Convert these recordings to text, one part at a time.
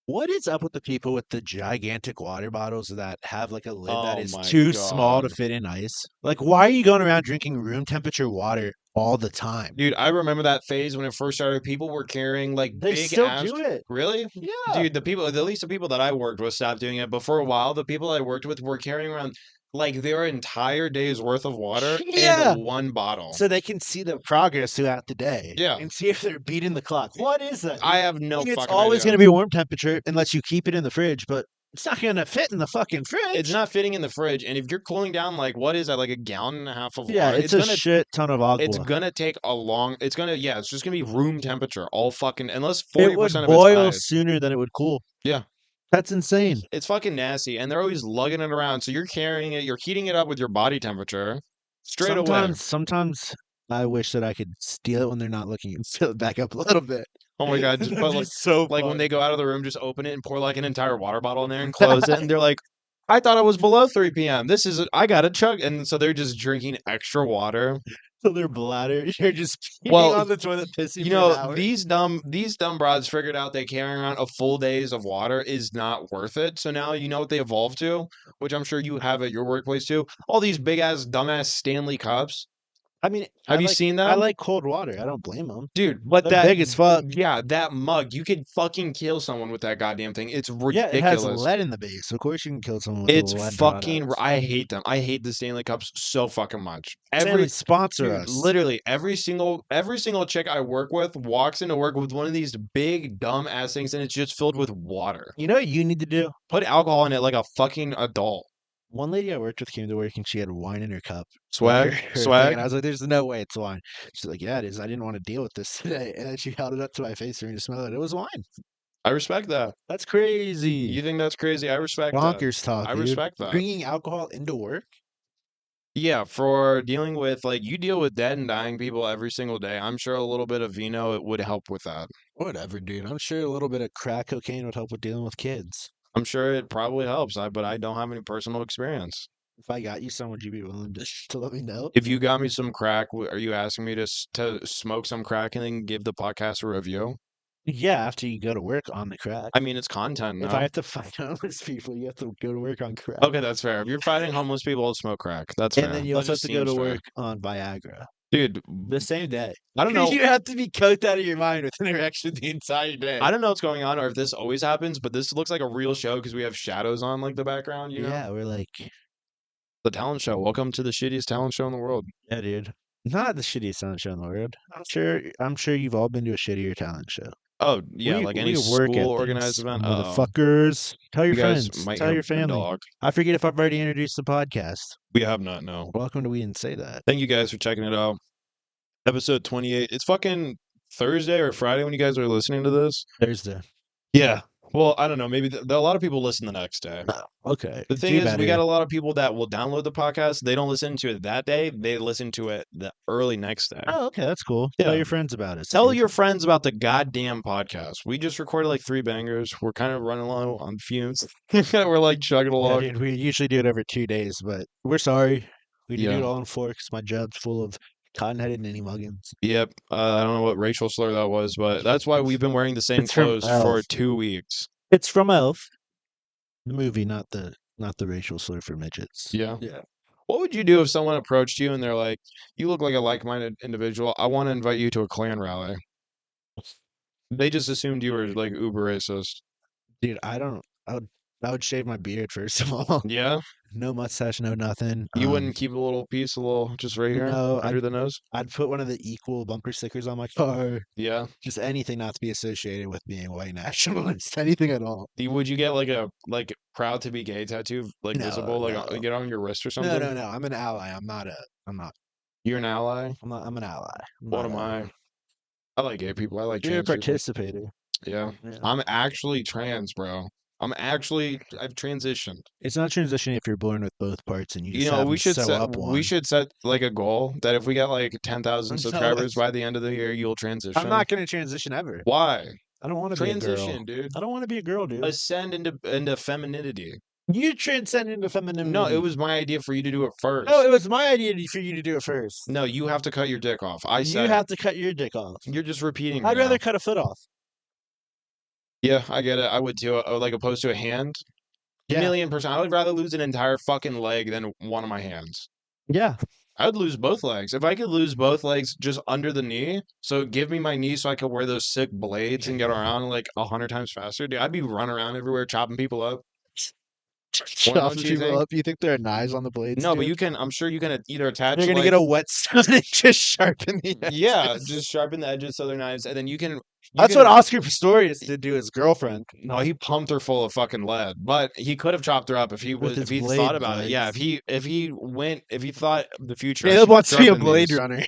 What is up with the people with the gigantic water bottles that have like a lid that Oh is my too small to God. fit in ice? Like, why are you going around drinking room temperature water all the time? Dude, I remember that phase when it first started. People were carrying like They big still ass. do it. Really? Yeah. Dude, at least the people that I worked with stopped doing it. But for a while, the people I worked with were carrying around like their entire day's worth of water in Yeah. one bottle. So they can see the progress throughout the day Yeah. and see if they're beating the clock. What is that? I have no Like, it's fucking always idea. going to be warm temperature unless you keep it in the fridge, but it's not going to fit in the fucking It's fridge. not fitting in the fridge. And if you're cooling down like what is that, like a gallon and a half of Yeah, water, it's a shit ton of it's agua. gonna take a long it's just gonna be room temperature all fucking unless It would 40% of it's boil ice. sooner than it would cool. Yeah. That's insane. It's fucking nasty, and they're always lugging it around. So you're carrying it, you're heating it up with your body temperature straight away. Sometimes I wish that I could steal it when they're not looking and fill it back up a little bit. Oh my God, just That'd put be like so when fun. they go out of the room, just open it and pour like an entire water bottle in there and close it, and they're like, "I thought it was below 3 p.m. I got to chug," and so they're just drinking extra water. So their bladder, you're just peeing Well, on the toilet, pissing you for an know, hour. these dumb broads figured out that carrying around a full days of water is not worth it. So now you know what they evolved to, which I'm sure you have at your workplace too. All these big ass dumbass Stanley cups. I mean, Have you seen I them? like cold water. I don't blame them. Dude, but They're that big as fuck. yeah, that mug, you could fucking kill someone with that goddamn thing. It's Yeah, it has ridiculous. lead in the base. Of course, you can kill someone with It's lead fucking products. I hate them. I hate the Stanley Cups so fucking much. Stanley, sponsor Dude, us. literally every single chick I work with walks into work with one of these big dumb ass things and it's just filled with water. You know what you need to do? Put alcohol in it like a fucking adult. One lady I worked with came to work and she had wine in her cup. Swag, Her thing, swag. and I was like, "There's no way it's wine." She's like, "Yeah, it is. I didn't want to deal with this today." And then she held it up to my face for me to smell it. It was wine. I respect that. That's You crazy. think that's crazy? I respect that. Bonkers talk, I dude. respect that. Bringing alcohol into work? Yeah, for dealing with like you deal with dead and dying people every single day. I'm sure a little bit of vino it would help with that. Whatever, dude. I'm sure a little bit of crack cocaine would help with dealing with kids. I'm sure it probably helps, but I don't have any personal experience. If I got you some, would you be willing to let me know? If you got me some crack, are you asking me to smoke some crack and then give the podcast a review? Yeah, after you go to work on the crack. I mean, it's content, If no? I have to fight homeless people, you have to go to work on crack. Okay, that's fair. If you're fighting homeless people, smoke crack. That's And fair. then you That also have just to go seems to fair. work on Viagra Dude, the same day. I don't know. You have to be coked out of your mind with an erection the entire day. I don't know what's going on or if this always happens, but this looks like a real show because we have shadows on like the background, you know? Yeah, we're like, The talent show. Welcome to the shittiest talent show in the world. yeah, dude. Not the shittiest talent show in the world. I'm sure you've all been to a shittier talent show. Oh, yeah, like any school organized event. Motherfuckers. Tell your You guys friends. might Tell hear your my family. dog. I forget if I've already introduced the podcast. We have not, no. Welcome to We Didn't Say That. Thank you guys for checking it out. Episode 28. It's fucking Thursday or Friday when you guys are listening to this. Thursday. Yeah. Well, I don't know. Maybe a lot of people listen the next day. Okay. The thing is, we got a lot of people that will download the podcast. They don't listen to it that day. They listen to it the early next day. Oh, okay. That's cool. Yeah. Tell your friends about it. Tell your friends about the goddamn podcast. We just recorded like 3 bangers. We're kind of running low on fumes. We're like chugging Yeah, along. dude, we usually do it every 2 days, but we're sorry. We do Yeah. it all in 4 because my job's full of cotton-headed ninny muggins. Yep. I don't know what racial slur that was, but that's why we've been wearing the same It's from clothes for Elf. 2 weeks. It's from Elf. The movie, not the racial slur for midgets. Yeah. Yeah. What would you do if someone approached you and they're like, "You look like a like-minded individual. I want to invite you to a Klan rally." They just assumed you were like uber racist. Dude, I would shave my beard first of all. Yeah. No mustache, no nothing. You wouldn't keep a little piece, just right here no, under the nose. I'd put one of the equal bumper stickers on my car. Yeah. Just anything not to be associated with being a white nationalist. Anything at all. Would you get like a proud to be gay tattoo, like No, visible, like no. get on your wrist or something? No. I'm an ally. I'm not. You're an ally. I'm an ally. What am I? I like gay people. I like You're a trans people. participator. Yeah. Yeah. I'm actually trans, bro. I've transitioned. It's not transitioning if you're born with both parts and you just You know, happen to sew up we one. should set like a goal that if we get like 10,000 I'm subscribers jealous. by the end of the year, you'll transition. I'm not going to transition ever. Why? I don't want to be a girl. Transition, dude. I don't want to be a girl, dude. Ascend into femininity. You transcend into femininity. No, it was my idea for you to do it first. No, it was my idea for you to do it first. No, you have to cut your dick off. I said You have to cut your dick off. You're just repeating. I'd now. rather cut a foot off. Yeah, I get it. I would too. Like opposed to a hand. Yeah, 1,000,000%. I would rather lose an entire fucking leg than one of my hands. yeah. I would lose both legs. If I could lose both legs just under the knee, so give me my knee so I could wear those sick blades and get around like 100 times faster, dude, I'd be running around everywhere chopping people up. Don't Chopping you people think? up. You think there are knives on the blades, No, but dude? you can, I'm sure you can either They're attach gonna get like, a whetstone and just sharpen the yeah, edges. just sharpen the edges so they're knives, and then you That's what can, Oscar Pistorius did to his girlfriend no, he pumped her full of fucking lead, but he could have chopped her up with if his he thought blade about it. Yeah, legs. if he thought the future, I Caleb should wants to be a sharpen Blade these. Runner.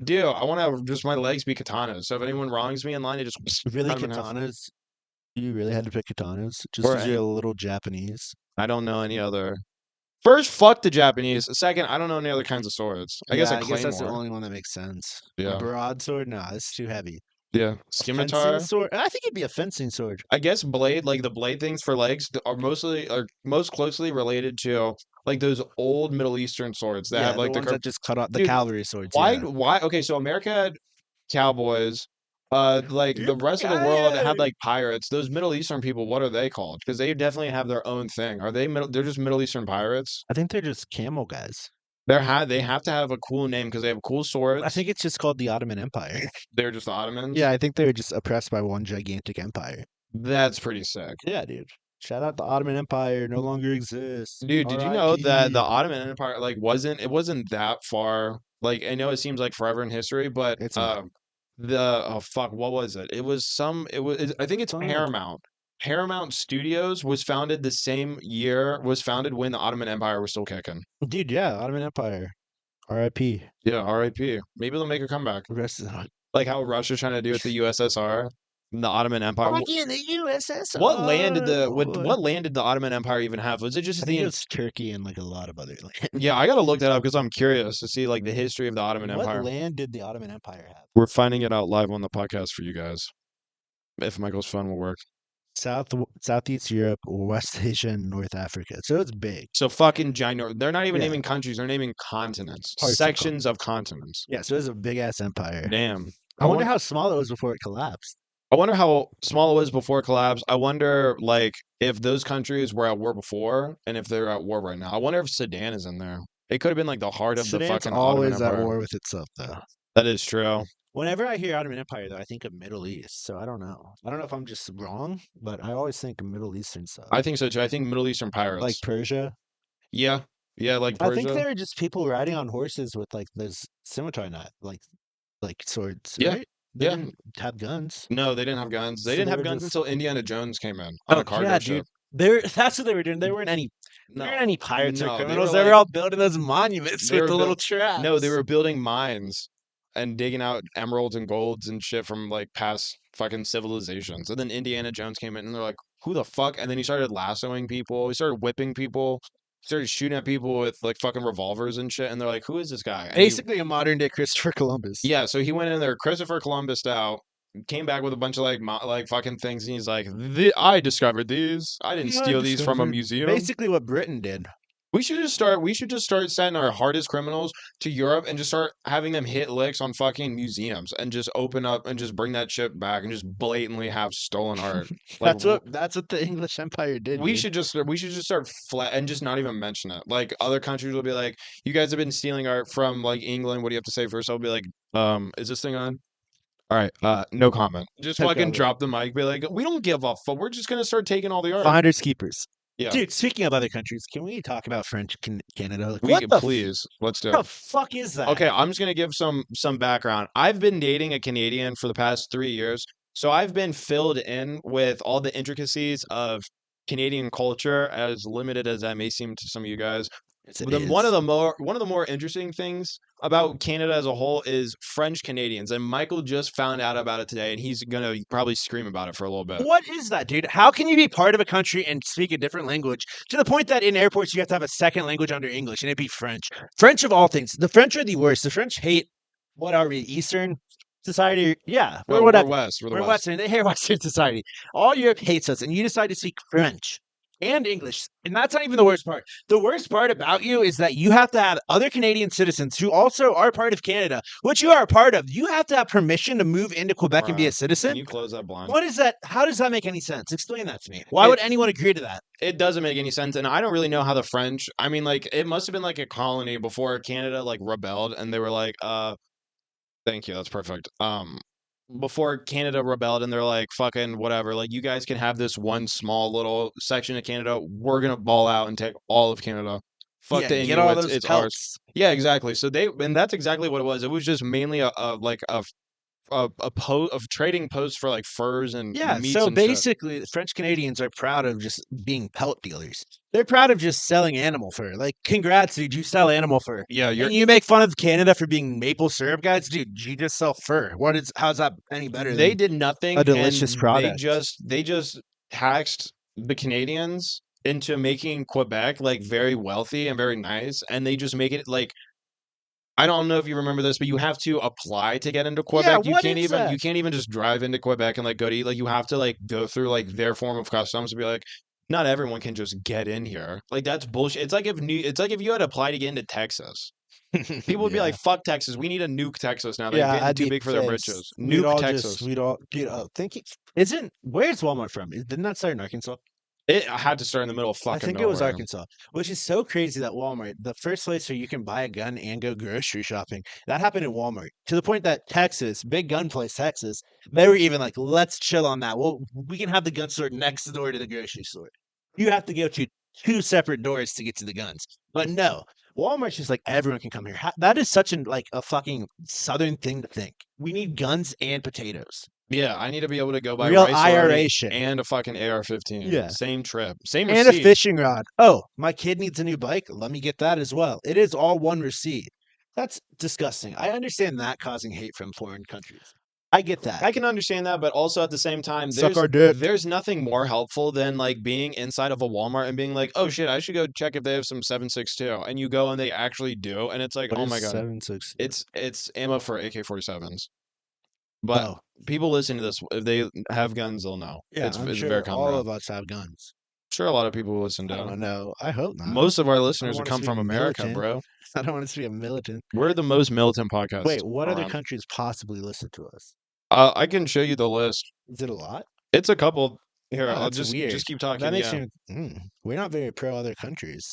Dude, I want to have just my legs be katanas. So if anyone wrongs me in line, I just Really, cut them in half. katanas? You really had to pick katanas just Or because you're a little Japanese? I don't know any other. First, fuck the Japanese. Second, I don't know any other kinds of swords. I guess Yeah, a I guess that's the claymore. only one that makes sense. A Yeah, broadsword? Nah, it's too heavy. yeah. A fencing Scimitar. sword? I think it'd be a fencing sword. I guess blade, like the blade things for legs, are most closely related to like those old Middle Eastern swords that Yeah, have the like the ones curve. that just cut off the Dude, cavalry swords. why? Yeah. Why? Okay, so America had cowboys. Like Yeah, the rest of the world had like pirates. Those Middle Eastern people, what are they called? Because they definitely have their own thing. Are they middle? They're just Middle Eastern pirates. I think they're just camel guys. They have to have a cool name because they have cool I swords. think it's just called the Ottoman Empire. They're just Ottomans. Yeah, I think they were just oppressed by one gigantic empire. That's pretty sick. Yeah, dude. Shout out the Ottoman Empire, no longer exists. Dude, did you know that the R.I.P. Ottoman Empire like wasn't that far? Like I know it seems like forever in history, but It's not. oh fuck, what was it? I think it's Fine. Paramount. Paramount Studios was founded the same year, was founded when the Ottoman Empire was still kicking. Dude, yeah, Ottoman Empire. R.I.P. Yeah, R.I.P. Maybe they'll make a comeback. Rest is on. Like how Russia's trying to do with the USSR, and the Ottoman Empire. Fucking the USSR. What land did the Ottoman Empire even have? Was it I just think it the was Turkey and like a lot of other land. Yeah, I gotta look that up because I'm curious to see like the history of the Ottoman What Empire. land did the Ottoman Empire have? We're finding it out live on the podcast for you guys. If Michael's phone will work. Southeast Europe, West Asia, and North Africa. So it's big. So fucking ginormous. They're not even Yeah. naming countries, they're naming continents. Parts of Sections of continents. Yeah, so it was a big ass empire. Damn. I wonder how small it was before it collapsed. I wonder how small it was before it collapsed. I wonder like if those countries were at war before and if they're at war right now. I wonder if Sudan is in there. It could have been like the heart of the Sudan's fucking Ottoman always at Empire. war with itself, though. That is true. Whenever I hear Ottoman Empire, though, I think of Middle East. So I don't know. I don't know if I'm just wrong, but I always think of Middle Eastern stuff. I think so too. I think Middle Eastern pirates. Like Persia. Yeah. Yeah, like I think Persia. they were just people riding on horses with like this scimitar knot, like swords. Yeah, Right? They yeah. didn't have guns. No, they didn't have guns. They So didn't they have were guns just until Indiana Jones came in on a cargo yeah, ship. dude. That's what they were doing. There weren't any No, pirates or no, criminals. were They were like all building those monuments they with were the little built. traps. No, they were building mines and digging out emeralds and golds and shit from like past fucking civilizations. And then Indiana Jones came in and they're like, "Who the fuck?" And then he started lassoing people. He started whipping people. Started shooting at people with like fucking revolvers and shit. And they're like, "Who is this guy?" And basically a modern day Christopher Columbus. yeah, so he went in there, Christopher Columbus out. Came back with a bunch of like fucking things, and he's like, "I discovered these. I didn't steal these from a museum." Basically, what Britain did. We should just start. We should just start sending our hardest criminals to Europe and just start having them hit licks on fucking museums and just open up and just bring that shit back and just blatantly have stolen art. Like That's what the English Empire did. we dude. should just start flat and just not even mention it. Like other countries will be like, "You guys have been stealing art from like England. What do you have to say first?" I'll be like, is this thing on?" All right, no comment. Just No fucking comment. drop the mic. Be like, we don't give a fuck. We're just gonna start taking all the art. Finders keepers. Yeah, Dude, speaking of other countries, can we talk about French Canada? Like, we what can the please. Let's do what the it. fuck is that? Okay, I'm just gonna give some background. I've been dating a Canadian for the past 3 years, so I've been filled in with all the intricacies of Canadian culture, as limited as that may seem to some of you guys. One of the more interesting things about Canada as a whole is French Canadians, and Michael just found out about it today, and he's gonna probably scream about it for a little bit. What is that, dude? How can you be part of a country and speak a different language to the point that in airports you have to have a second language under English and it be French? French of all things. The French are the worst. The French hate, what are we, Eastern society? Yeah, We're whatever. West. We're the We're West. Western. They hate Western society. All Europe hates us, and you decide to speak French. and English. And that's not even the worst part. The worst part about you is that you have to have other Canadian citizens who also are part of Canada, which you are a part of. You have to have permission to move into Quebec and be a Can citizen. you close that blind? What is that? How does that make any sense? Explain that to me. Why It- would anyone agree to that? It doesn't make any sense, and I don't really know how the French. I mean, like it must have been like a colony before Canada like rebelled, and they were like, thank you, that's perfect. Before Canada rebelled, and they're like, fucking whatever, like you guys can have this one small little section of Canada. We're gonna ball out and take all of Canada. Fuck the Get all Inuits, those it's ours. pelts. Yeah, exactly. So and that's exactly what it was. It was just mainly of trading posts for like furs and Yeah, meats so and shit. basically, the French Canadians are proud of just being pelt dealers. They're proud of just selling animal fur. Like, congrats, dude, you sell animal fur. Yeah, you're. And you make fun of Canada for being maple syrup guys, dude. You just sell fur. How's that any better? They Than did nothing, a delicious and product? they just taxed the Canadians into making Quebec like very wealthy and very nice, and they just make it like I don't know if you remember this, but you have to apply to get into Yeah, Quebec. what is that? You can't even just drive into Quebec and like go to eat. Like you have to like go through like their form of customs to be like, not everyone can just get in here. Like that's bullshit. It's like if you had applied to get into Texas. People would be Yeah. like, "Fuck Texas, we need to nuke Texas now. They're Yeah, getting I'd too be big for their pissed. britches. We'd all Nuke Texas." we'd all, dude, thinking, where's Walmart from? Didn't that start in Arkansas? It had to start in the middle of I fucking think it was nowhere. Arkansas, which is so crazy that Walmart, the first place where you can buy a gun and go grocery shopping, that happened in Walmart. To the point that Texas, big gun place, Texas, they were even like, let's chill on that. Well, we can have the gun store next door to the grocery store. You have to go to two separate doors to get to the guns. But no, Walmart's just like everyone can come here. That is such an like a fucking southern thing to think. We need guns and potatoes. Yeah, I need to be able to go buy Real rice IRA already shit. and a fucking AR-15. Yeah. Same trip, same And a receipt. fishing rod. Oh, my kid needs a new bike. Let me get that as well. It is all one receipt. That's disgusting. I understand that causing hate from foreign countries. I get that. I can understand that, but also at the same time, Suck our dick. there's nothing more helpful than like being inside of a Walmart and being like, oh shit, I should go check if they have some 7.62, and you go and they actually do, and it's like, What oh is my god, 7.6? it's ammo for AK-47s. But Oh, people listen to this, if they have guns, they'll know. yeah, It's I'm it's sure very common. all around. of us have guns. Sure, a lot of people listen I to. don't know. I hope not. Most of our listeners want us come to be from America, militant. bro. I don't want us to be a militant. We're the most militant podcast. Wait, what other around. countries possibly listen to us? I can show you the list. Is it a lot? It's a couple. Here, Oh, I'll that's weird. just keep talking. That makes Yeah. me. We're not very pro other countries.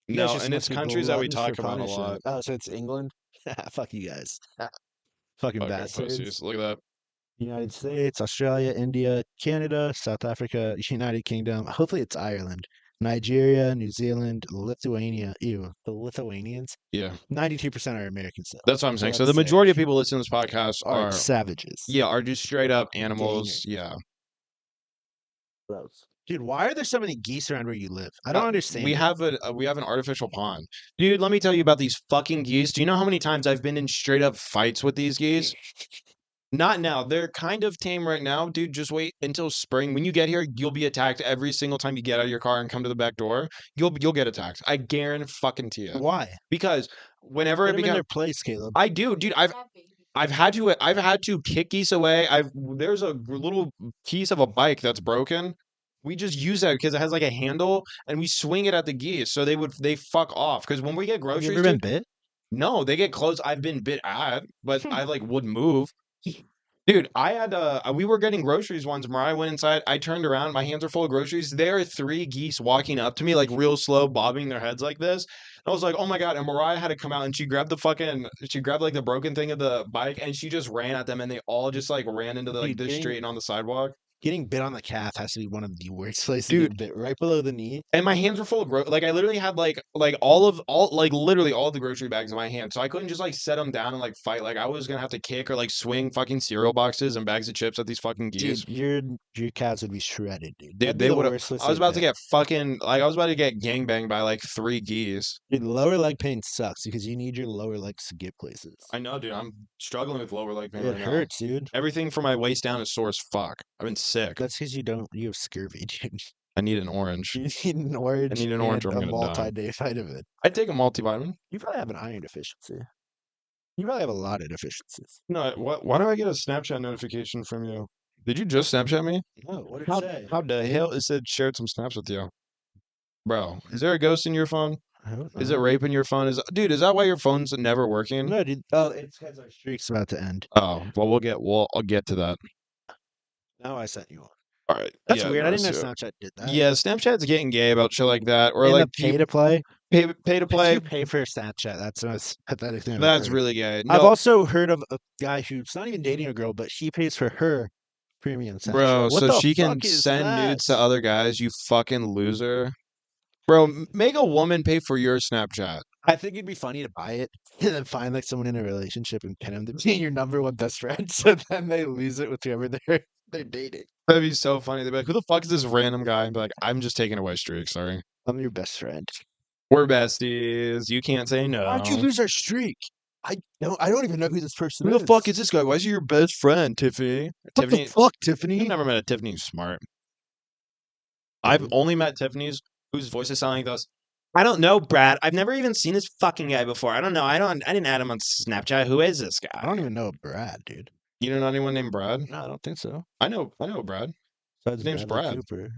You guys No, just and must it's be countries that we gluttons for talk about a punishment. lot. Oh, so it's England? Fuck you guys. Fucking Okay, bastards. pussies. Look at that. United States, Australia, India, Canada, South Africa, United Kingdom. Hopefully it's Ireland. Nigeria, New Zealand, Lithuania. Ew, the Lithuanians. Yeah, 92% are Americans, though. that's what I'm saying. So the Let's say. majority of people listening to this podcast Are are savages. yeah, are just straight up animals. Yeah. Gross. Dude, why are there so many geese around where you live? I don't understand. We have an artificial pond. Dude, let me tell you about these fucking geese. Do you know how many times I've been in straight up fights with these geese? Not now. They're kind of tame right now, dude. Just wait until spring. When you get here, you'll be attacked every single time you get out of your car and come to the back door. You'll get attacked. I guarantee fucking to you. Why? Because whenever Put it them in becomes their place, Caleb. I do, dude. I've had to kick geese away. There's a little piece of a bike that's broken. We just use that because it has like a handle, and we swing it at the geese, so they fuck off. Because when we get Have you groceries, ever been dude, bit? no, they get close. I've been bit at, but I like would move. Dude, I had we were getting groceries once. Mariah went inside. I turned around. My hands are full of groceries. There are 3 geese walking up to me, like real slow, bobbing their heads like this. I was like, oh my god! And Mariah had to come out, and she grabbed like the broken thing of the bike, and she just ran at them, and they all just like ran into the Dude, the street and on the sidewalk. Getting bit on the calf has to be one of the worst places to Dude. get bit. Right below the knee. And my hands were full of like I literally had like literally all the grocery bags in my hand, so I couldn't just like set them down and like fight. Like I was gonna have to kick or like swing fucking cereal boxes and bags of chips at these fucking geese. Dude, your calves would be shredded, dude. Dude, That'd be they the would have. worst place I was get about to bit. get fucking like I was about to get gangbanged by like 3 geese. Dude, lower leg pain sucks because you need your lower legs to get places. I know, dude. I'm struggling with lower leg pain It right now. hurts, dude. Everything from my waist down is sore as fuck. I've been sick. That's because you have scurvy, dude. I need an orange. You need an orange. I need an orange or and I'm a gonna die. multi-day vitamin. I take a multivitamin. You probably have an iron deficiency. You probably have a lot of deficiencies. No, why do I get a Snapchat notification from you? Did you just Snapchat me? No, what did it say? How the hell it said shared some snaps with you? Bro, is there a ghost in your phone? I don't Is it know. raping your phone? Dude, is that why your phone's never working? No, dude. Oh, it's because our streak's about to end. Oh, well, I'll get to that. Now I sent you one. All right. That's Yeah, weird. I no, didn't know so Snapchat did that. yeah, Snapchat's getting gay about shit like that, or In like the pay to play, pay to if play. you pay for Snapchat, that's the most pathetic thing I've That's heard. really gay. I've No, also heard of a guy who's not even dating a girl, but she pays for her premium Snapchat. bro, What so the she can fuck is send that? nudes to other guys, you fucking loser. Bro, make a woman pay for your Snapchat. I think it'd be funny to buy it and then find like someone in a relationship and pin them to be your number one best friend. So then they lose it with whoever they're dating. That'd be so funny. They'd be like, who the fuck is this random guy? And be like, I'm just taking away streak, sorry. I'm your best friend. We're besties. You can't say Why'd you no. lose our streak? I don't even know who this person Who is. the fuck is this guy? Why is he your best friend, Tiffany? What the fuck, Tiffany? I've never met a Tiffany who's smart. I've only met Tiffany's whose voices sound like this. I don't know, Brad. I've never even seen this fucking guy before. I don't know. I didn't add him on Snapchat. Who is this guy? I don't even know Brad, dude. You don't know anyone named Brad? No, I don't think so. I know Brad. Besides His name's Bradley Brad. Cooper.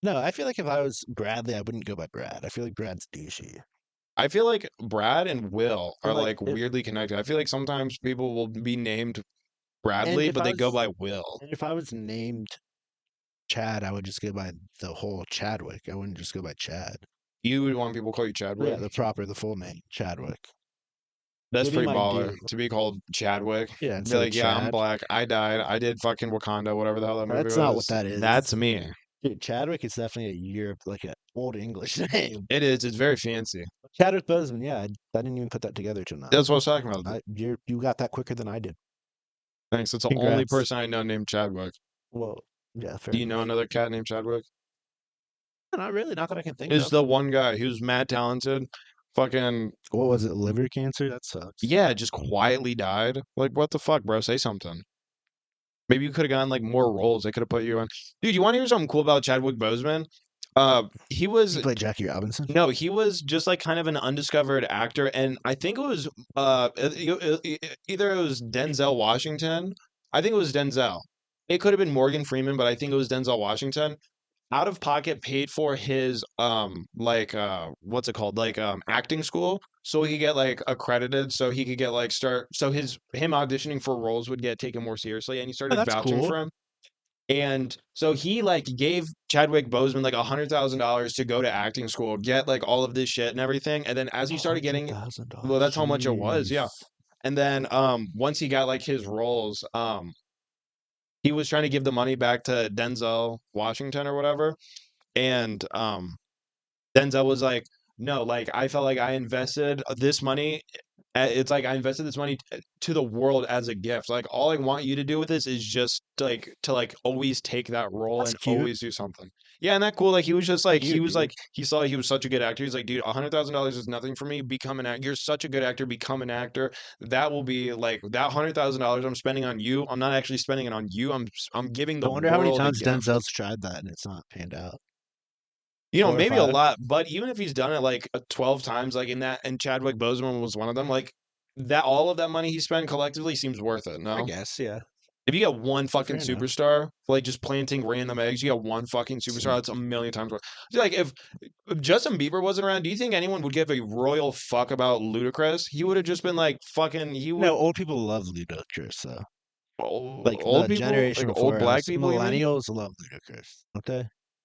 No, I feel like if I was Bradley, I wouldn't go by Brad. I feel like Brad's douchey. I feel like Brad and Will are And, like weirdly connected. I feel like sometimes people will be named Bradley, if but I they go was- by Will. And if I was named Chad, I would just go by the whole Chadwick. I wouldn't just go by Chad. You would want people to call you Chadwick? Yeah, the full name, Chadwick. That's Maybe pretty my baller dude. to be called Chadwick. Yeah, Be instead of like, yeah, I'm Chad. black. I died. I did fucking Wakanda, whatever the hell that movie was. That's not what that is. That's me. Dude, Chadwick is definitely a Europe, like an old English name. It is. It's very fancy. Chadwick Boseman, yeah, I didn't even put that together till now. That's what I was talking about. You got that quicker than I did. Thanks. It's the only Congrats. person I know named Chadwick. Well, yeah, fair Do you enough. know another cat named Chadwick? Not really, not that I can think It's of. the one guy who's mad talented. Fucking What was it, liver cancer? That sucks. yeah, just quietly died. Like what the fuck, bro? Say something. Maybe you could have gotten like more roles. They could have put you on. Dude, you want to hear something cool about Chadwick Boseman? He was He played Jackie Robinson? no, he was just like kind of an undiscovered actor, and I think it was either it was Denzel Washington. I think it was Denzel. It could have been Morgan Freeman, but I think it was Denzel Washington. Out of pocket paid for his what's it called, like acting school, so he could get like accredited, so he could get like him auditioning for roles would get taken more seriously, and he started that's vouching cool. for him. And so he like gave Chadwick Boseman like $100,000 to go to acting school, get like all of this shit and everything. And then as he started getting, $100,000. well, that's how much it was, yeah. Jeez. And then once he got like his roles, he was trying to give the money back to Denzel Washington or whatever. And Denzel was like, no, like I felt like I invested this money. It's like I invested this money to the world as a gift. Like all I want you to do with this is just like to like always take that role That's and cute. always do something. Yeah, and that cool. Like he was just like he Cute, was dude. like he saw he was such a good actor. He's like, dude, $100,000 is nothing for me. Become an actor. You're such a good actor. Become an actor. That will be like that $100,000 I'm spending on you. I'm not actually spending it on you. I'm giving the I wonder how many world a times gift. Denzel's tried that and it's not panned out. You know, 4 or maybe a 5? lot, but even if he's done it like 12 times, like in that, and Chadwick Boseman was one of them, like that, all of that money he spent collectively seems worth it. I No, guess, yeah. if you get one fucking Fair enough. superstar, like just planting random eggs, you get one fucking superstar. That's a million times worth. Like if Justin Bieber wasn't around, do you think anyone would give a royal fuck about Ludacris? He would have just been like fucking. He would. No, old people love Ludacris, so like Old the people, generation like old before black us, people. You mean? millennials love Ludacris, don't they?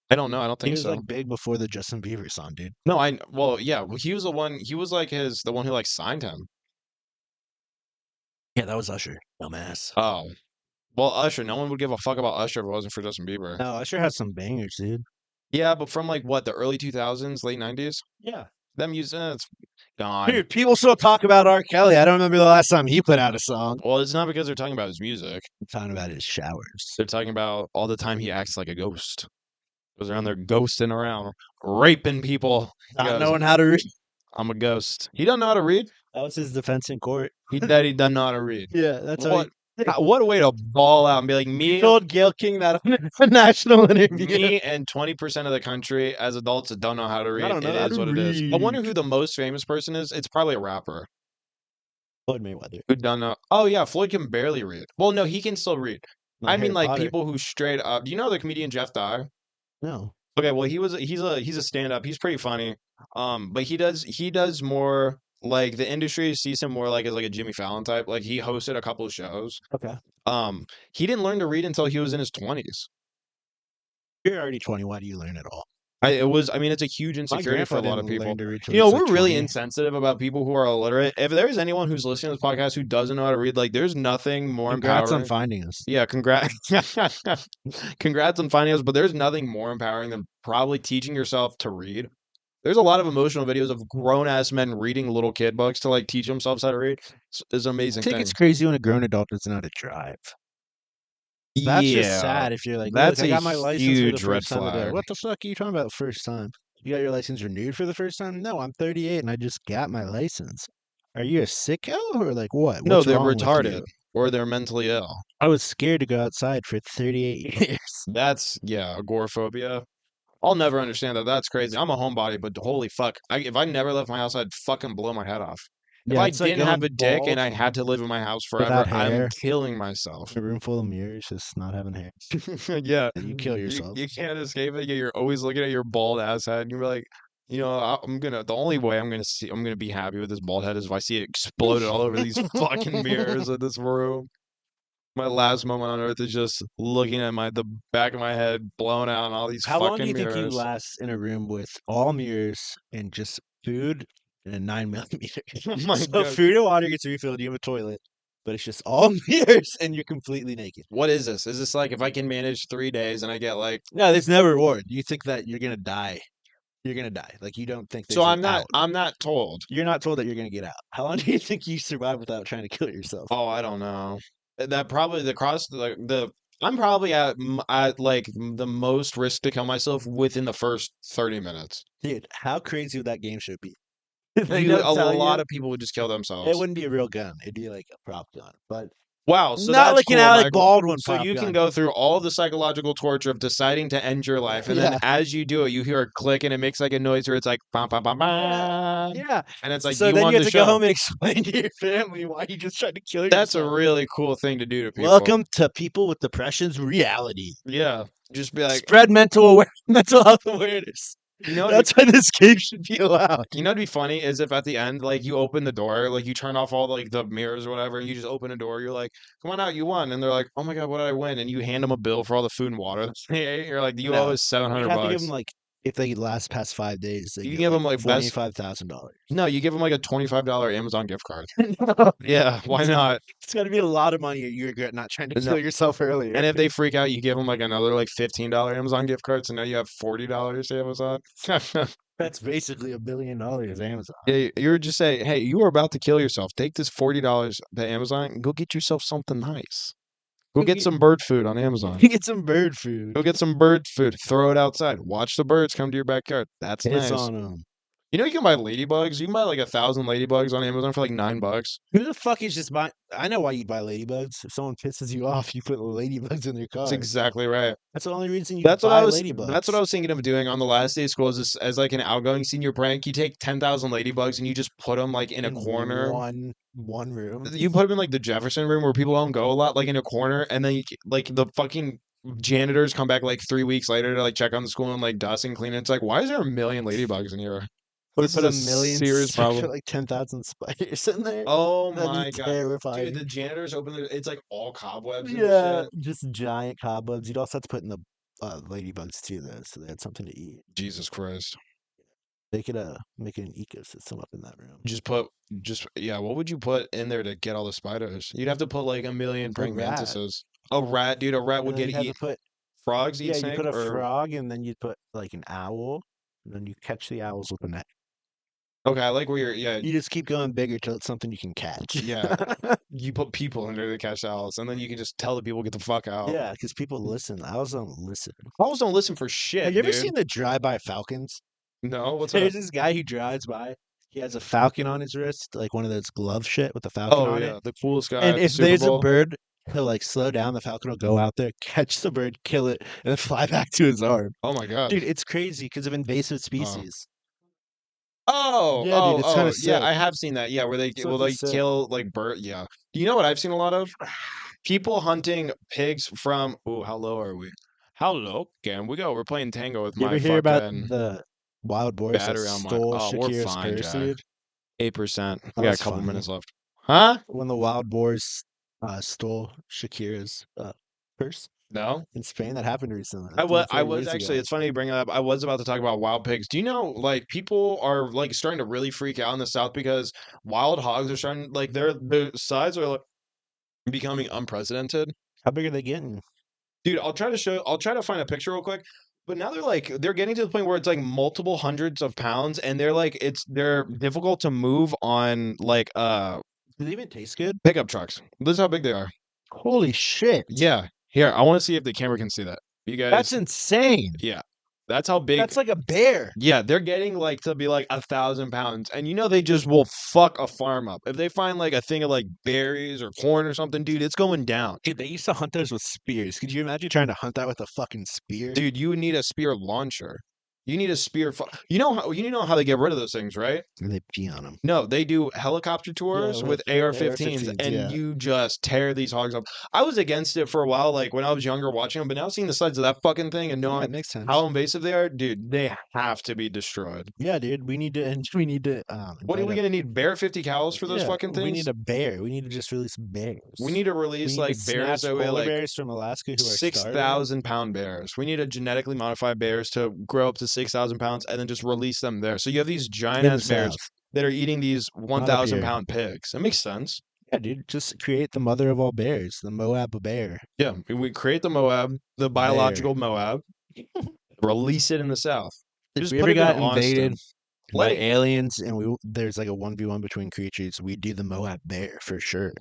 I don't know. I don't He think was so. like big before the Justin Bieber song, dude. No, well, yeah, he was the one. He was like the one who like signed him. Yeah, that was Usher. Dumbass. Oh, well, Usher. No one would give a fuck about Usher if it wasn't for Justin Bieber. No, Usher has some bangers, dude. Yeah, but from like what, the early 2000s, late 90s? Yeah. That music, it's gone. Dude, people still talk about R. Kelly. I don't remember the last time he put out a song. Well, it's not because they're talking about his music. I'm talking about his showers. They're talking about all the time he acts like a ghost. Goes around there ghosting around, raping people. He Not goes, knowing how to read. I'm a ghost. He doesn't know how to read. That was his defense in court. He doesn't know how to read. Yeah, that's What? What a way to ball out and be like, he me, told Gail King that on a national interview. me and 20% of the country as adults that don't know how to read. don't know It how is to what it is. I wonder read. who the most famous person is. It's probably a rapper. Floyd Mayweather. Who don't know? Oh yeah, Floyd can barely read. Well, no, he can still read. Not I mean, Harry like Potter. people who straight up. Do you know the comedian Jeff Dye? No. Okay, well he's a stand-up. He's pretty funny. But he does more like the industry sees him more like as like a Jimmy Fallon type. Like he hosted a couple of shows. Okay. He didn't learn to read until he was in his 20s. You're already 20. Why do you learn at all? I mean, it's a huge My insecurity for grandpa a lot of didn't people. learn to read till You he know, was like we're really 20. insensitive about people who are illiterate. If there's anyone who's listening to this podcast who doesn't know how to read, like, there's nothing more Congrats on empowering. finding us. Yeah, congrats. Congrats on finding us, but there's nothing more empowering than probably teaching yourself to read. There's a lot of emotional videos of grown ass men reading little kid books to like teach themselves how to read. It's an I amazing think thing. it's crazy when a grown adult doesn't know how to drive. That's just Yeah, sad if you're like, look, that's I a got my license for the huge red first time today. flag. What the fuck are you talking about first time? You got your license renewed for the first time? No, I'm 38 and I just got my license. Are you a sicko or like what? No, What's they're wrong with retarded you? or they're mentally ill. I was scared to go outside for 38 years. That's agoraphobia. I'll never understand that. That's crazy. I'm a homebody, but holy fuck. If I never left my house, I'd fucking blow my head off. If Yeah, I it's like didn't have going a dick and bald I had to live in my house forever, without I'm hair killing myself. in a room full of mirrors, just not having hair. Yeah. You kill yourself. You can't escape it. You're always looking at your bald ass head and you're like, the only way I'm gonna be happy with this bald head is if I see it exploded all over these fucking mirrors of this room. My last moment on earth is just looking at the back of my head blown out on all these How long do fucking you think you mirrors. last in a room with all mirrors and just food and a 9 millimeter? Oh my So god. food and water gets refilled, you have a toilet, but it's just all mirrors and you're completely naked. What is this? Is this like if I can manage 3 days and I get like No, there's no reward. You think that you're gonna die. You're gonna die. Like you don't think so there's an out. I'm not told. You're not told that you're gonna get out. How long do you think you survive without trying to kill yourself? Oh, I don't know. That probably the I'm probably at like the most risk to kill myself within the first 30 minutes. Dude, how crazy would that game should be? A Tell lot you, of people would just kill it themselves. wouldn't be a real gun. It'd be like a prop gun. But Wow, so not that's like cool, an Alec Michael. Baldwin So prop you can gun. go through all the psychological torture of deciding to end your life, and then Yeah. as you do it, you hear a click and it makes like a noise where it's like bam, bam, bam, bam. Yeah. And it's like, So you then won you have the to go show. home and explain to your family why you just tried to kill That's a yourself. really cool thing to do to people. Welcome to People with Depression's reality. Yeah, just be like, Spread mental health awareness. That's why this game should be allowed. you know, what'd be funny is if at the end, like you open the door, like you turn off all like the mirrors or whatever, and you just open a door. You're like, "Come on out, you won!" And they're like, "Oh my god, what did I win?" And you hand them a bill for all the food and water that they ate. You're like, "You owe us You 700 have to give bucks." them like if they last past 5 days, they You get give them like like best. $25,000. No, you give them like a $25 Amazon gift card. Yeah, why not? It's got to be a lot of money you regret not trying to No. kill yourself earlier. And if they freak out, you give them like another like $15 Amazon gift card. So now you have $40 Amazon. That's basically $1 billion Amazon. Yeah, you would just say, "Hey, you are about to kill yourself. Take this $40 to Amazon and go get yourself something nice. Go get some bird food on Amazon. You get some bird food. Go get some bird food. Throw it outside. Watch the birds come to your backyard. That's Piss nice. on them. You know you can buy ladybugs. You can buy like 1,000 ladybugs on Amazon for like $9. Who the fuck is just buying? I know why you buy ladybugs. If someone pisses you off, you put ladybugs in their car. That's exactly right. That's the only reason you That's what buy I was. ladybugs. That's what I was thinking of doing on the last day of school. Is as like an outgoing senior prank. You take 10,000 ladybugs and you just put them like in a corner. One room. You put them in like the Jefferson room where people don't go a lot, like in a corner, and then like the fucking janitors come back like 3 weeks later to like check on the school and like dust and clean it. It's like, why is there a million ladybugs in here? This Put is a million serious problem. like 10,000 spiders in there. Oh That'd be my god, terrifying. dude! The janitors open it's like all cobwebs. And Yeah, shit. just giant cobwebs. You'd also have to put in the ladybugs too, though, so they had something to eat. Jesus Christ! They could make an ecosystem up in that room. What would you put in there to get all the spiders? You'd have to put like a million praying rat. mantises. A rat, dude. A rat would And then get you'd have eat. to put Frogs eat you snake. put a or... frog, and then you'd put like an owl, and then you catch the owls with a net. Okay, I like where you're. Yeah, You just keep going bigger till it's something you can catch. yeah. You put people in there to catch owls, and then you can just tell the people get the fuck out. Yeah, because people listen. Owls don't listen. Owls don't listen for shit. Have you ever dude. seen the drive-by falcons? No, what's There's that? this guy who drives by. He has a falcon on his wrist, like one of those glove shit with a falcon Oh on yeah, it. the coolest guy. And at the if Super there's a Bowl. bird, he'll like slow down. The falcon will go out there, catch the bird, kill it, and then fly back to his arm. Oh my god. Dude, it's crazy because of invasive species. Oh, Yeah, dude, it's kinda yeah, sick. I have seen that. Yeah, where they It's will fucking like sick. kill like bird. Yeah. Do you know what I've seen a lot of? People hunting pigs from. Ooh, how low are we? How low can we go? We're playing tango with You my ever hear about fucking the wild boars that battery on my. stole Oh, we're Shakira's fine, purse, Jack. dude? 8%. That We got a was couple funny. minutes left. Huh? When the wild boars stole Shakira's purse No. in Spain, that happened recently, I like was 3 or 4 was years actually. ago. It's funny you bring it up. I was about to talk about wild pigs. Do you know, like, people are like starting to really freak out in the South because wild hogs are starting, like, their size are like becoming unprecedented. How big are they getting? Dude, I'll try to find a picture real quick. But now they're getting to the point where it's like multiple hundreds of pounds, and they're difficult to move on like Do they even taste good? pickup trucks. This is how big they are. Holy shit! Yeah. Here, I want to see if the camera can see that. You That's guys, insane. yeah. That's how big. That's like a bear. Yeah, they're getting like to be like 1,000 pounds, and you know they just will fuck a farm up if they find like a thing of like berries or corn or something, dude. It's going down, Dude, they used to hunt those with spears. Could you imagine trying to hunt that with a fucking spear? dude. You would need a spear launcher. You need a spear. You know how they get rid of those things, right? And they pee on them. No, they do helicopter tours with AR-15s, AR-15s, and yeah. you just tear these hogs up. I was against it for a while, like when I was younger watching them, but now seeing the size of that fucking thing and Yeah, it knowing makes sense. how invasive they are, dude, they have to be destroyed. Yeah, dude, we need to What are we gonna need? Bear 50 cows for those fucking we things? need a bear. We need to just release bears. We need to We release need to like bears snatch that weigh polar like bears from Alaska who are starving. 6,000 pound bears. We need to genetically modify bears to grow up to 6,000 pounds and then just release them there. So you have these giant In the ass bears South. that are eating these Not up 1,000 here. pound pigs. That makes sense. Yeah, dude, just create the mother of all bears, the MOAB bear. Yeah, we create the MOAB, the biological MOAB, release it in the South. If Just we put ever it in got invaded Austin. by Let it, aliens and there's like a 1v1 between creatures, we'd do the MOAB bear for sure.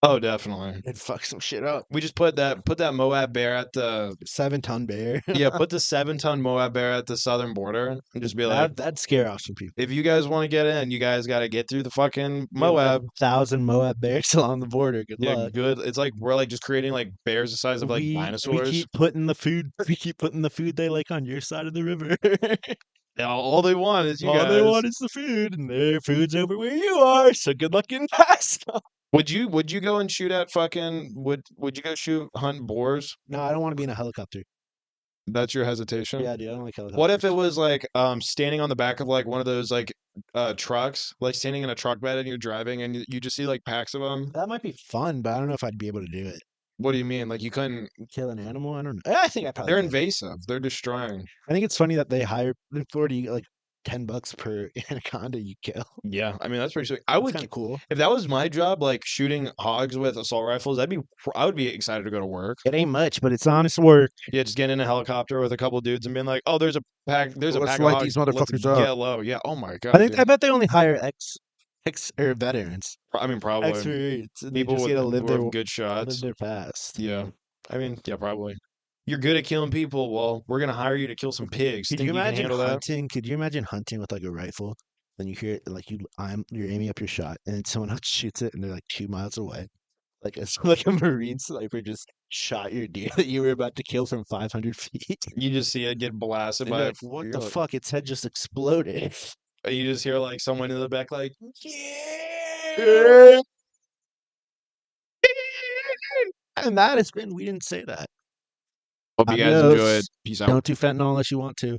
oh, definitely. It'd fuck some shit up. We just put that MOAB bear at the 7-ton bear. yeah, put the 7-ton MOAB bear at the southern border and just be like, That'd scare off some people. if you guys want to get in, you guys got to get through the fucking We have, like, MOAB. 1,000 MOAB bears along the border. Good Yeah, luck. good. It's like we're like just creating like bears the size of like We dinosaurs. keep putting the food. We keep putting the food they like on your side of the river. All they want is you All guys. they want is the food, and their food's over where you are. So good luck getting past. Would you go and shoot at fucking would you go hunt boars? No, I don't want to be in a helicopter. That's your hesitation? Yeah, dude, I don't like helicopters. What if it was like standing on the back of like one of those like trucks, like standing in a truck bed and you're driving and you just see like packs of them? That might be fun, but I don't know if I'd be able to do it. What do you mean? Like you couldn't? Kill an animal? I don't know. I think I probably They're could. invasive. They're destroying. I think it's funny that they hire in Florida. You get like $10 per anaconda you kill. Yeah, I mean that's pretty sweet. I It's would kind of cool. if that was my job, like shooting hogs with assault rifles. I would be excited to go to work. It ain't much, but it's honest work. Yeah, just getting in a helicopter with a couple dudes and being like, "Oh, there's a pack Let's of light hogs. these Let's motherfuckers up." get low." Yeah. Oh my god. I dude. bet they only hire ex or veterans. I mean, probably Ex-marines. They people just with get to live who have their good shots. past. Yeah. I mean, yeah, probably. You're good at killing people. Well, we're gonna hire you to kill some pigs. Could Think you can imagine handle that? hunting? Could you imagine hunting with like a rifle? Then you hear it, like you're aiming up your shot, and then someone else shoots it, and they're like 2 miles away. Like it's like a marine sniper just shot your deer that you were about to kill from 500 feet. You just see it get blasted And by you're a like, what you're the like- fuck? Its head just exploded. You just hear like someone in the back like, yeah. And that has been. We didn't say that. Hope you guys enjoyed. Adios. Peace out. Don't do fentanyl unless you want to.